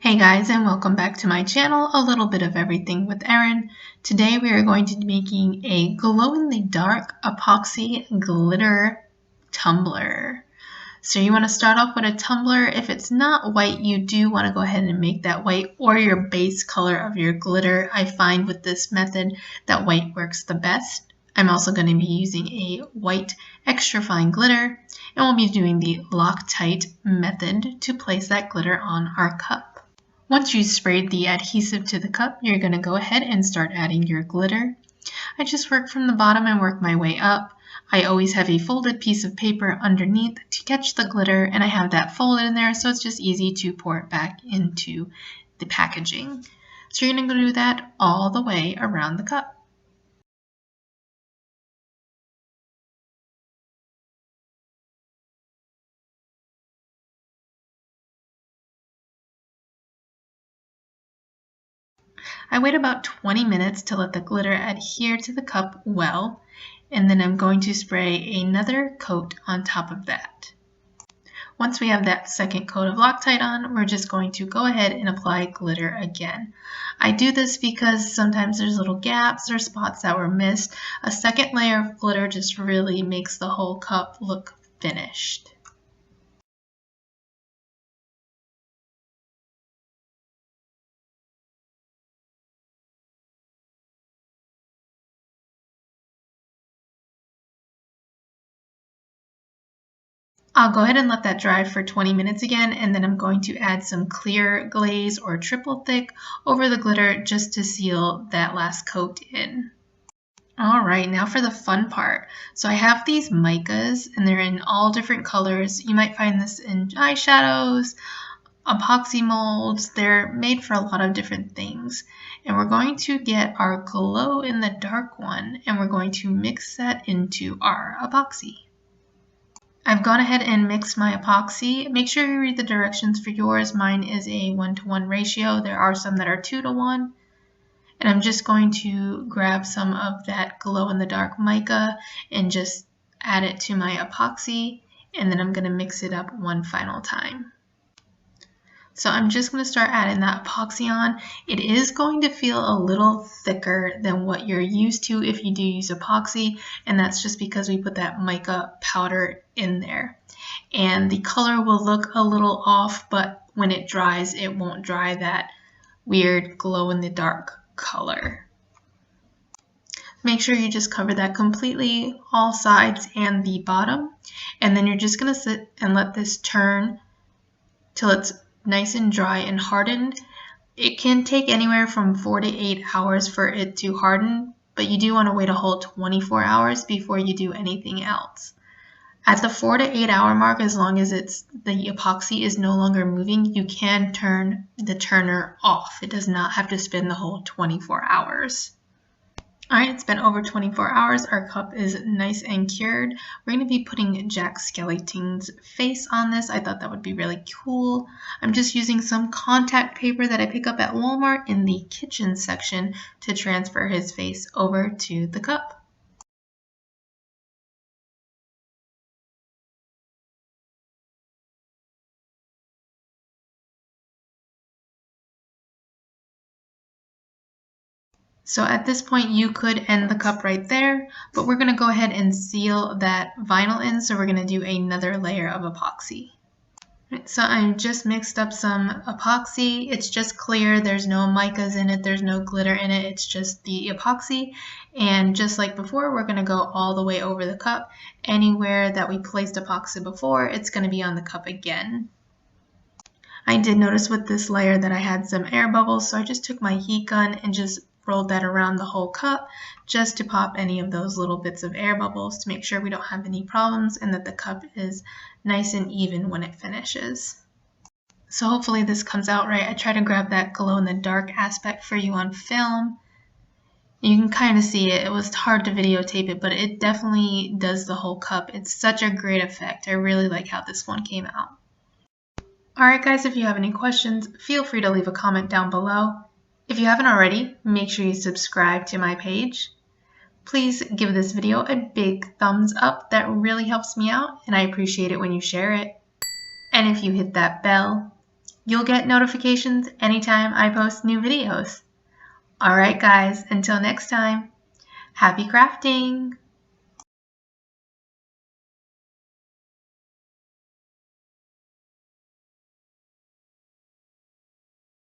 Hey guys, and welcome back to my channel, A Little Bit of Everything with Erin. Today we are going to be making a glow-in-the-dark epoxy glitter tumbler. So you want to start off with a tumbler. If it's not white, you do want to go ahead and make that white or your base color of your glitter. I find with this method that white works the best. I'm also going to be using a white extra fine glitter, and we'll be doing the Loctite method to place that glitter on our cup. Once you sprayed the adhesive to the cup, you're going to go ahead and start adding your glitter. I just work from the bottom and work my way up. I always have a folded piece of paper underneath to catch the glitter, and I have that folded in there, so it's just easy to pour it back into the packaging. So you're going to do that all the way around the cup. I wait about 20 minutes to let the glitter adhere to the cup well, and then I'm going to spray another coat on top of that. Once we have that second coat of Loctite on, we're just going to go ahead and apply glitter again. I do this because sometimes there's little gaps or spots that were missed. A second layer of glitter just really makes the whole cup look finished. I'll go ahead and let that dry for 20 minutes again, and then I'm going to add some clear glaze or triple thick over the glitter just to seal that last coat in. Alright, now for the fun part. So I have these micas, and they're in all different colors. You might find this in eyeshadows, epoxy molds. They're made for a lot of different things. And we're going to get our glow-in-the-dark one, and we're going to mix that into our epoxy. I've gone ahead and mixed my epoxy. Make sure you read the directions for yours. Mine is a 1-to-1 ratio. There are some that are 2-to-1. And I'm just going to grab some of that glow-in-the-dark mica and just add it to my epoxy. And then I'm going to mix it up one final time. So I'm just going to start adding that epoxy on. It is going to feel a little thicker than what you're used to if you do use epoxy, and that's just because we put that mica powder in there. And the color will look a little off, but when it dries, it won't dry that weird glow-in-the-dark color. Make sure you just cover that completely, all sides and the bottom, and then you're just going to sit and let this turn till it's nice and dry and hardened. It can take anywhere from 4 to 8 hours for it to harden, but you do want to wait a whole 24 hours before you do anything else. At the 4 to 8 hour mark, as long as the epoxy is no longer moving, you can turn the turner off. It does not have to spin the whole 24 hours. Alright, it's been over 24 hours. Our cup is nice and cured. We're going to be putting Jack Skellington's face on this. I thought that would be really cool. I'm just using some contact paper that I pick up at Walmart in the kitchen section to transfer his face over to the cup. So at this point, you could end the cup right there, but we're going to go ahead and seal that vinyl in, so we're going to do another layer of epoxy. Right, so I just mixed up some epoxy. It's just clear. There's no micas in it. There's no glitter in it. It's just the epoxy. And just like before, we're going to go all the way over the cup. Anywhere that we placed epoxy before, it's going to be on the cup again. I did notice with this layer that I had some air bubbles, so I just took my heat gun and just rolled that around the whole cup just to pop any of those little bits of air bubbles to make sure we don't have any problems and that the cup is nice and even when it finishes. So hopefully this comes out right. I try to grab that glow-in-the-dark aspect for you on film. You can kind of see it. It was hard to videotape it, but it definitely does the whole cup. It's such a great effect. I really like how this one came out. Alright guys, if you have any questions, feel free to leave a comment down below. If you haven't already, make sure you subscribe to my page. Please give this video a big thumbs up. That really helps me out, and I appreciate it when you share it. And if you hit that bell, You'll get notifications anytime I post new videos. All right, guys, until next time, happy crafting!